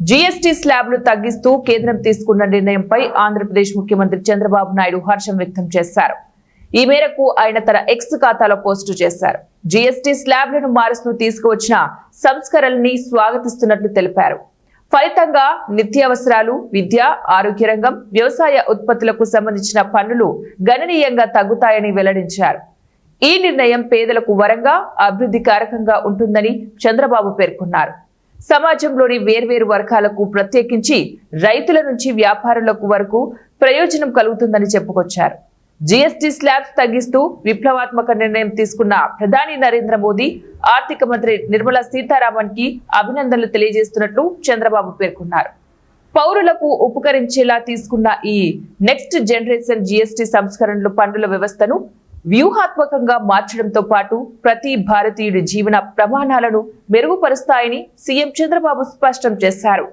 GST స్లాబ్లు తగ్గిస్తూ కేంద్రం తీసుకున్న నిర్ణయంపై ఆంధ్రప్రదేశ్ ముఖ్యమంత్రి చంద్రబాబు నాయుడు హర్షం వ్యక్తం చేశారు. ఈ మేరకు ఆయన తన ఎక్స్ ఖాతాలో పోస్టు చేశారు. జీఎస్టీ స్లాబ్లను మారుస్తూ తీసుకువచ్చిన సంస్కరణల్ని స్వాగతిస్తున్నట్లు తెలిపారు. ఫలితంగా నిత్యావసరాలు, విద్య, ఆరోగ్య రంగం, వ్యవసాయ ఉత్పత్తులకు సంబంధించిన పన్నులు గణనీయంగా తగ్గుతాయని వెల్లడించారు. ఈ నిర్ణయం పేదలకు వరంగా అభివృద్ధి కారకంగా ఉంటుందని చంద్రబాబు పేర్కొన్నారు. సమాజంలోని వేర్వేరు వర్గాలకు, ప్రత్యేకించి రైతుల నుంచి వ్యాపారులకు వరకు ప్రయోజనం కలుగుతుందని చెప్పుకొచ్చారు. జీఎస్టీ స్లాబ్స్ తగ్గిస్తూ విప్లవాత్మక నిర్ణయం తీసుకున్న ప్రధాని నరేంద్ర మోదీ, ఆర్థిక మంత్రి నిర్మలా సీతారామన్ కి అభినందనలు తెలియజేస్తున్నట్లు చంద్రబాబు పేర్కొన్నారు. పౌరులకు ఉపకరించేలా తీసుకున్న ఈ నెక్స్ట్ జనరేషన్ జీఎస్టీ సంస్కరణలు పన్నుల వ్యవస్థను వ్యూహాత్మకంగా మార్చడంతో పాటు ప్రతి భారతీయుడి జీవన ప్రమాణాలను మెరుగుపరుస్తాయని సీఎం చంద్రబాబు స్పష్టం చేశారు.